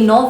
9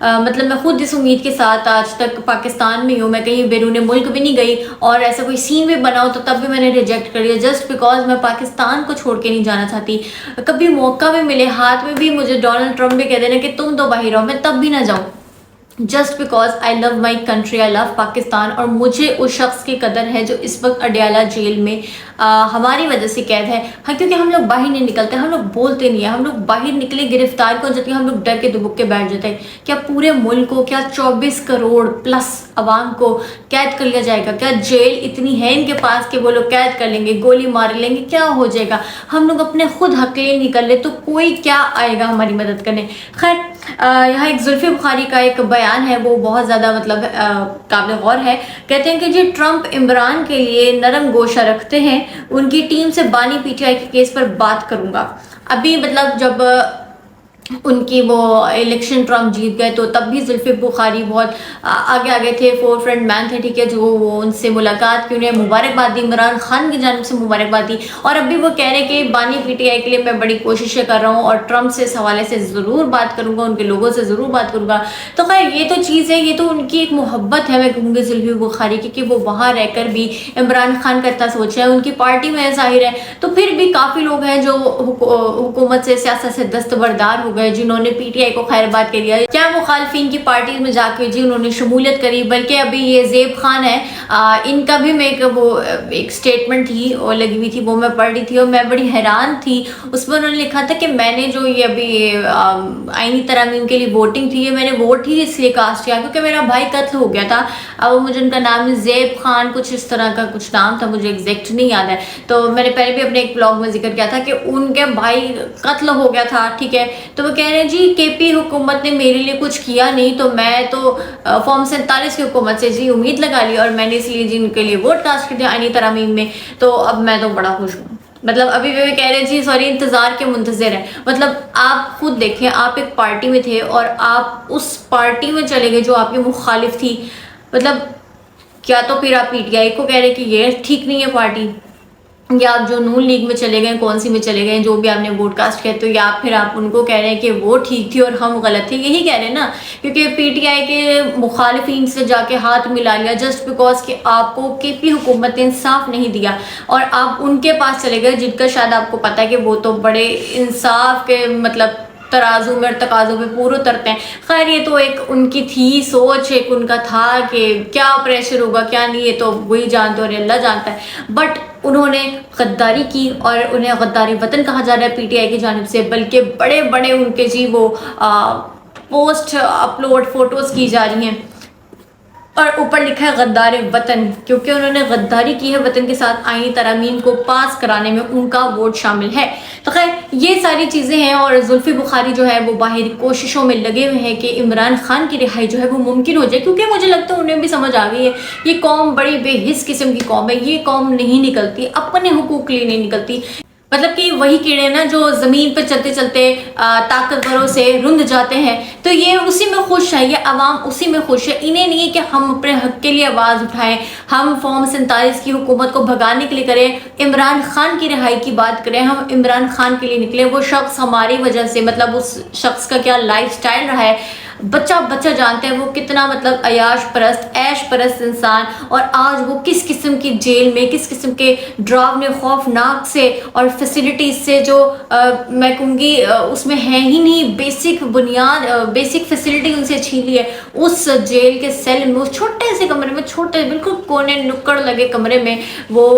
مطلب میں خود اس امید کے ساتھ آج تک پاکستان میں ہوں، میں کہیں بیرون ملک بھی نہیں گئی، اور ایسا کوئی سین بھی بنا ہو تو تب بھی میں نے ریجیکٹ کر دیا، جسٹ بیکاز میں پاکستان کو چھوڑ کے نہیں جانا چاہتی۔ کبھی موقع بھی ملے ہاتھ میں بھی مجھے ڈونلڈ ٹرمپ بھی کہہ دینا کہ تم تو باہر ہو، میں تب بھی نہ جاؤں، just because I love my country, I love Pakistan, اور مجھے اس شخص کی قدر ہے جو اس وقت اڈیالہ جیل میں ہماری وجہ سے قید ہے۔ ہاں، کیونکہ ہم لوگ باہر نہیں نکلتے، ہم لوگ بولتے نہیں ہیں، ہم لوگ باہر نکلے گرفتار کو جاتے ہیں، ہم لوگ ڈر کے دبک کے بیٹھ جاتے ہیں۔ کیا پورے ملک کو، کیا 24 کروڑ پلس عوام کو قید کر لیا جائے گا؟ کیا جیل اتنی ہے ان کے پاس کہ وہ لوگ قید کر لیں گے، گولی مار لیں گے؟ کیا ہو جائے گا؟ ہم لوگ اپنے خود حق کے لیے نکل لے تو کوئی کیا آئے گا ہماری مدد کرنے؟ خیر، یہاں ایک زلفی بخاری کا ایک بیان ہے، وہ بہت زیادہ مطلب قابل غور ہے۔ کہتے ہیں کہ جی ٹرمپ عمران کے لیے نرم گوشہ رکھتے ہیں، ان کی ٹیم سے بانی پی ٹی آئی کے کیس پر بات کروں گا۔ ابھی مطلب جب ان کی وہ الیکشن ٹرمپ جیت گئے تو تب بھی زلفی بخاری بہت آگے تھے، فور فرنٹ مین تھے، ٹھیک ہے، جو وہ ان سے ملاقات کی، انہیں مبارکباد دی، عمران خان کی جانب سے مبارکباد دی، اور ابھی وہ کہہ رہے ہیں کہ بانی پی ٹی آئی کے لیے میں بڑی کوششیں کر رہا ہوں اور ٹرمپ سے اس حوالے سے ضرور بات کروں گا، ان کے لوگوں سے ضرور بات کروں گا۔ تو خیر یہ تو چیز ہے، یہ تو ان کی ایک محبت ہے، میں کہوں گی زلفی بخاری کی، کہ وہ وہاں رہ کر بھی عمران خان کا اتنا سوچ ہے، ان کی پارٹی میں ظاہر ہے۔ تو پھر بھی کافی لوگ ہیں جو حکومت سے، سیاست سے دستبردار ہو گئے، جنہوں نے پی ٹی آئی کو خیر بات کے لیا، کیا مخالفین کی پارٹیز میں جا کے جی انہوں نے شمولیت کری۔ بلکہ ابھی یہ زیب خان ہے، ان کا بھی میں ایک سٹیٹمنٹ تھی اور لگی ہوئی تھی، وہ میں پڑھ رہی تھی اور میں بڑی حیران تھی۔ اس میں انہوں نے لکھا تھا کہ میں نے جو یہ ابھی آئینی ترامیم کے لیے ووٹنگ تھی، یہ میں نے ووٹ ہی اس لیے کاسٹ کیا کیونکہ میرا بھائی قتل ہو گیا تھا۔ وہ مجھے ان کا نام زیب خان کچھ اس طرح کا کچھ نام تھا، مجھے ایگزیکٹ نہیں یاد ہے۔ تو میں نے پہلے بھی اپنے ایک بلاگ میں ذکر کیا تھا کہ ان کے بھائی قتل ہو گیا تھا، ٹھیک ہے۔ تو وہ کہہ رہے ہیں جی کے پی حکومت نے میرے لیے کچھ کیا نہیں، تو میں تو فارم 47 کی حکومت سے جی امید لگا لی اور میں نے اس لیے جی ان کے لیے ووٹ کاسٹ کر دیا آئینی ترامیم میں، تو اب میں تو بڑا خوش ہوں۔ مطلب ابھی بھی کہہ رہے ہیں جی سوری انتظار کے منتظر ہیں۔ مطلب آپ خود دیکھیں، آپ ایک پارٹی میں تھے اور آپ اس پارٹی میں چلے گئے جو آپ کی مخالف تھی۔ مطلب کیا تو پھر آپ پی ٹی آئی کو کہہ رہے کہ یہ ٹھیک نہیں ہے پارٹی، یا آپ جو نون لیگ میں چلے گئے، کون سی میں چلے گئے، جو بھی آپ نے ووٹ کاسٹ کیا، تو یا پھر آپ ان کو کہہ رہے ہیں کہ وہ ٹھیک تھی اور ہم غلط تھے، یہی کہہ رہے ہیں نا؟ کیونکہ پی ٹی آئی کے مخالفین سے جا کے ہاتھ ملا لیا جسٹ بیکاز کہ آپ کو کے پی حکومت نے انصاف نہیں دیا، اور آپ ان کے پاس چلے گئے جن کا شاید آپ کو پتہ ہے کہ وہ تو بڑے انصاف کے مطلب ترازو میں اور تقاضوں پہ پورے اترتے ہیں۔ خیر یہ تو ایک ان کی تھی سوچ، ایک ان کا تھا کہ کیا پریشر ہوگا کیا نہیں، یہ تو وہی جانتے اور اللہ جانتا ہے۔ بٹ انہوں نے غداری کی اور انہیں غداری وطن کہا جا رہا ہے پی ٹی آئی کی جانب سے، بلکہ بڑے بڑے ان کے جی وہ پوسٹ اپلوڈ فوٹوز کی جا رہی ہیں اور اوپر لکھا ہے غدار وطن، کیونکہ انہوں نے غداری کی ہے وطن کے ساتھ، آئینی ترامیم کو پاس کرانے میں ان کا ووٹ شامل ہے۔ تو خیر یہ ساری چیزیں ہیں، اور زلفی بخاری جو ہے وہ باہر کوششوں میں لگے ہوئے ہیں کہ عمران خان کی رہائی جو ہے وہ ممکن ہو جائے، کیونکہ مجھے لگتا ہے انہیں بھی سمجھ آ گئی ہے یہ قوم بڑی بے حس قسم کی قوم ہے، یہ قوم نہیں نکلتی، اپنے حقوق کے لیے نہیں نکلتی۔ مطلب کہ وہی کیڑے نا جو زمین پہ چلتے چلتے طاقتوروں سے رند جاتے ہیں، تو یہ اسی میں خوش ہے، یہ عوام اسی میں خوش ہے۔ انہیں نہیں ہے کہ ہم اپنے حق کے لیے آواز اٹھائیں، ہم فارم 47 کی حکومت کو بھگانے کے لیے کریں، عمران خان کی رہائی کی بات کریں، ہم عمران خان کے لیے نکلیں۔ وہ شخص ہماری وجہ سے، مطلب اس شخص کا کیا لائف سٹائل رہا ہے، بچہ جانتے ہیں وہ کتنا مطلب عیاش پرست انسان، اور آج وہ کس قسم کی جیل میں، کس قسم کے ڈراونے خوفناک سے اور فیسلٹیز سے جو میں کہوں گی اس میں ہے ہی نہیں، بیسک فیسلٹی ان سے چھین لی ہے۔ اس جیل کے سیل میں، اس چھوٹے سے کمرے میں، چھوٹے بالکل کونے نکڑ لگے کمرے میں وہ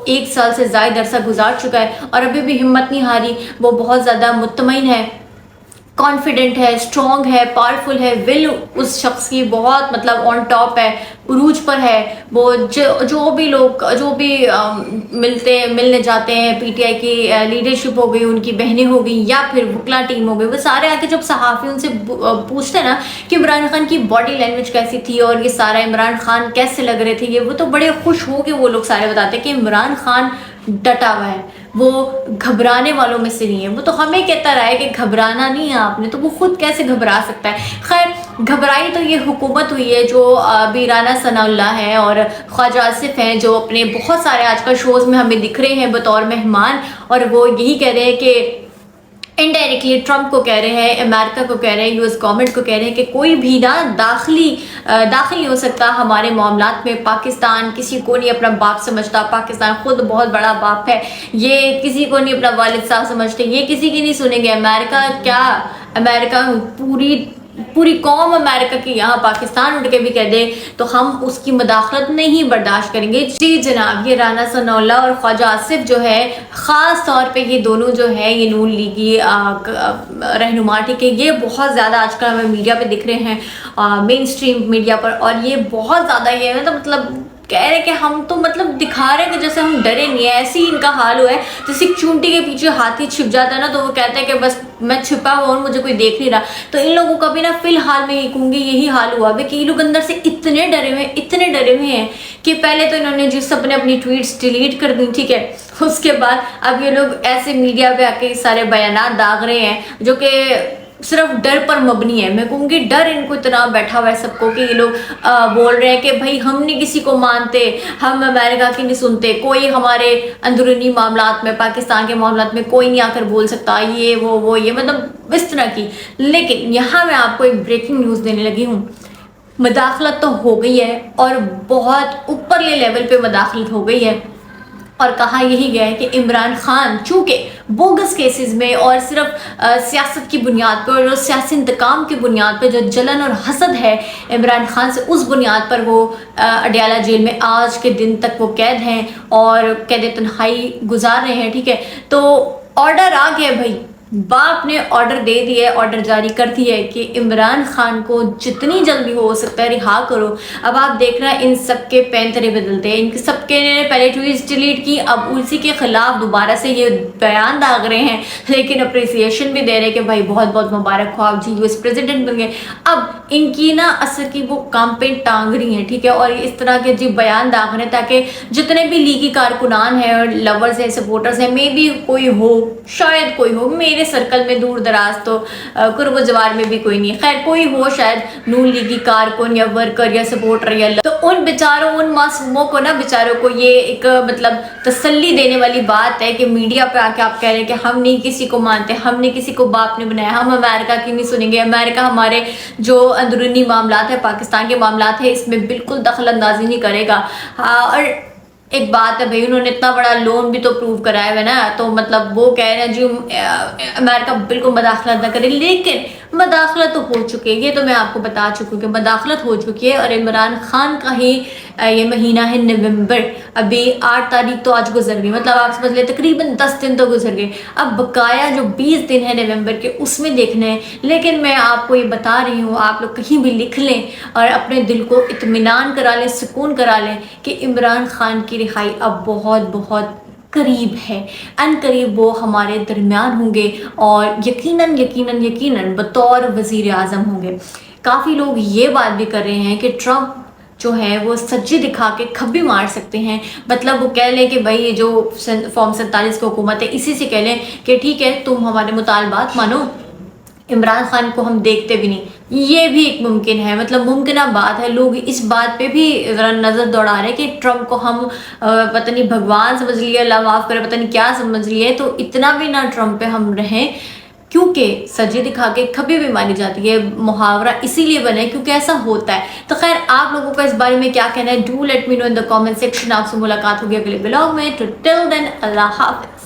1 سال سے زائد عرصہ گزار چکا ہے اور ابھی بھی ہمت نہیں ہاری۔ وہ بہت زیادہ مطمئن ہے، کانفیڈنٹ ہے، اسٹرانگ ہے، پاورفل ہے، ول اس شخص کی بہت مطلب آن ٹاپ ہے، عروج پر ہے۔ وہ جو بھی لوگ جو بھی ملنے جاتے ہیں، پی ٹی آئی کی لیڈرشپ ہو گئی، ان کی بہنیں ہو گئی یا پھر وکلا ٹیم ہو گئی، وہ سارے آ کے جب صحافی ان سے پوچھتے ہیں نا کہ عمران خان کی باڈی لینگویج کیسی تھی اور یہ سارا عمران خان کیسے لگ رہے تھے، وہ تو بڑے خوش ہو کے وہ لوگ سارے بتاتے ہیں کہ عمران خان ڈٹا ہوا ہے، وہ گھبرانے والوں میں سے نہیں ہے۔ وہ تو ہمیں کہتا رہا ہے کہ گھبرانا نہیں ہے آپ نے، تو وہ خود کیسے گھبرا سکتا ہے؟ خیر گھبرائی تو یہ حکومت ہوئی ہے جو رانا ثناء اللہ ہے اور خواجہ آصف ہیں، جو اپنے بہت سارے آج کل شوز میں ہمیں دکھ رہے ہیں بطور مہمان، اور وہ یہی کہہ رہے ہیں کہ انڈائریکٹلی ٹرمپ کو کہہ رہے ہیں، امریکہ کو کہہ رہے ہیں، US گورنمنٹ کو کہہ رہے ہیں کہ کوئی بھی نا داخل نہیں ہو سکتا ہمارے معاملات میں۔ پاکستان کسی کو نہیں اپنا باپ سمجھتا، پاکستان خود بہت بڑا باپ ہے، یہ کسی کو نہیں اپنا والد صاحب سمجھتے، یہ کسی کی نہیں سنیں گے۔ امریکہ کیا، امریکہ پوری قوم امریکہ کی یہاں پاکستان اٹھ کے بھی کہہ دے تو ہم اس کی مداخلت نہیں برداشت کریں گے۔ جی جناب، یہ رانا ثناء اللہ اور خواجہ آصف جو ہے، خاص طور پہ یہ دونوں جو ہے، یہ نون لیگی رہنما، ٹھیک ہے، یہ بہت زیادہ آج کل ہمیں میڈیا پہ دکھ رہے ہیں، مین اسٹریم میڈیا پر، اور یہ بہت زیادہ یہ مطلب کہہ رہے کہ ہم تو مطلب دکھا رہے ہیں کہ جیسے ہم ڈرے نہیں ہیں۔ ایسے ہی ان کا حال ہوا ہے جیسے ایک چونٹی کے پیچھے ہاتھی چھپ جاتا ہے نا، تو وہ کہتا ہے کہ بس میں چھپا ہوا ہوں، مجھے کوئی دیکھ نہیں رہا۔ تو ان لوگوں کا بھی نا فی الحال میں یہ کہوں گی یہی حال ہوا ہے کہ یہ لوگ اندر سے اتنے ڈرے ہوئے ہیں کہ پہلے تو انہوں نے سب نے اپنی ٹویٹس ڈیلیٹ کر دی، ٹھیک ہے، اس کے بعد اب یہ لوگ ایسے میڈیا پہ آ کے سارے بیانات داغ رہے ہیں جو کہ صرف ڈر پر مبنی ہے۔ میں کہوں گی ڈر ان کو اتنا بیٹھا ہوا ہے سب کو کہ یہ لوگ بول رہے ہیں کہ بھائی ہم نہیں کسی کو مانتے، ہم امریکہ کی نہیں سنتے، کوئی ہمارے اندرونی معاملات میں، پاکستان کے معاملات میں کوئی نہیں آ کر بول سکتا، یہ وہ یہ مطلب اس طرح کی۔ لیکن یہاں میں آپ کو ایک بریکنگ نیوز دینے لگی ہوں۔ مداخلت تو ہو گئی ہے اور بہت اوپرلے لیول پہ مداخلت ہو گئی ہے، اور کہا یہی گیا ہے کہ عمران خان چونکہ بوگس کیسز میں اور صرف سیاست کی بنیاد پر اور سیاسی انتقام کی بنیاد پر جو جلن اور حسد ہے عمران خان سے، اس بنیاد پر وہ اڈیالہ جیل میں آج کے دن تک وہ قید ہیں اور قید تنہائی گزار رہے ہیں، ٹھیک ہے۔ تو آرڈر آ گیا بھائی، باپ نے آرڈر دے دیا ہے، آرڈر جاری کر دیا ہے کہ عمران خان کو جتنی جلدی ہو سکتا ہے رہا کرو۔ اب آپ دیکھ رہے ہیں ان سب کے پینترے بدلتے ہیں، ان سب کے پہلے ٹویٹس ڈیلیٹ کی، اب اسی کے خلاف دوبارہ سے یہ بیان داغ رہے ہیں، لیکن اپریسیشن بھی دے رہے ہیں کہ بھائی بہت بہت مبارک ہو، آپ جی US پریزیڈنٹ بن گئے۔ اب ان کی نا اثر کی وہ کامپین ٹانگ رہی ہیں، ٹھیک ہے، اور اس طرح کے جی بیان داغ رہے ہیں تاکہ جتنے بھی لیگی کارکنان ہیں اور لورز ہیں، سپورٹرز ہیں، میں بھی کوئی ہو، شاید کوئی ہو، میرے سرکل میں دور دراز تو قرب و جوار میں بھی کوئی نہیں، خیر کوئی ہو شاید نون لیگی کارکن یا ورکر یا سپورٹر یا تو ان بیچاروں، ان معصوموں کو نا، بیچاروں کو یہ ایک مطلب تسلی دینے والی بات ہے کہ میڈیا پہ آ کے آپ کہہ رہے ہیں کہ ہم نہیں کسی کو مانتے، ہم نے کسی کو باپ نے بنایا، ہم امریکہ کی نہیں سنیں گے، امریکہ ہمارے جو اندرونی معاملات ہے، پاکستان کے معاملات ہیں، اس میں بالکل دخل اندازی نہیں کرے گا۔ اور ایک بات ہے بھائی، انہوں نے اتنا بڑا لون بھی تو پروو کرایا ہے نا، تو مطلب وہ کہہ رہے ہیں جو امریکہ بالکل مداخلت نہ کرے، لیکن مداخلت تو ہو چکی ہے، یہ تو میں آپ کو بتا چکی ہوں کہ مداخلت ہو چکی ہے۔ اور عمران خان کا ہی یہ مہینہ ہے نومبر، ابھی 8 تاریخ تو آج گزر گئی، مطلب آپ سمجھ لیں تقریباً 10 دن تو گزر گئے، اب بقایا جو 20 دن ہے نومبر کے اس میں دیکھنا ہے۔ لیکن میں آپ کو یہ بتا رہی ہوں، آپ لوگ کہیں بھی لکھ لیں اور اپنے دل کو اطمینان کرا لیں، سکون کرا لیں کہ عمران خان کی رہائی اب بہت بہت قریب ہے، ان قریب وہ ہمارے درمیان ہوں گے اور یقیناً بطور وزیر اعظم ہوں گے۔ کافی لوگ یہ بات بھی کر رہے ہیں کہ ٹرمپ جو ہے وہ سچی دکھا کے کھبی مار سکتے ہیں، مطلب وہ کہہ لیں کہ بھائی یہ جو فارم 47 کی حکومت ہے اسی سے کہہ لیں کہ ٹھیک ہے تم ہمارے مطالبات مانو، عمران خان کو ہم دیکھتے بھی نہیں۔ یہ بھی ایک ممکن ہے، مطلب ممکنہ بات ہے۔ لوگ اس بات پہ بھی ذرا نظر دوڑا رہے ہیں کہ ٹرمپ کو ہم پتہ نہیں بھگوان سمجھ لیے، اللہ معاف کرے، پتہ نہیں کیا سمجھ لیے، تو اتنا بھی نہ ٹرمپ پہ ہم رہیں، کیونکہ سجی دکھا کے کبھی بھی ماری جاتی ہے۔ محاورہ اسی لیے بنے کیونکہ ایسا ہوتا ہے۔ تو خیر آپ لوگوں کا اس بارے میں کیا کہنا ہے، do let me know in the comment section. آپ سے ملاقات ہوگی اگلے بلاگ میں، ٹل دین اللہ حافظ۔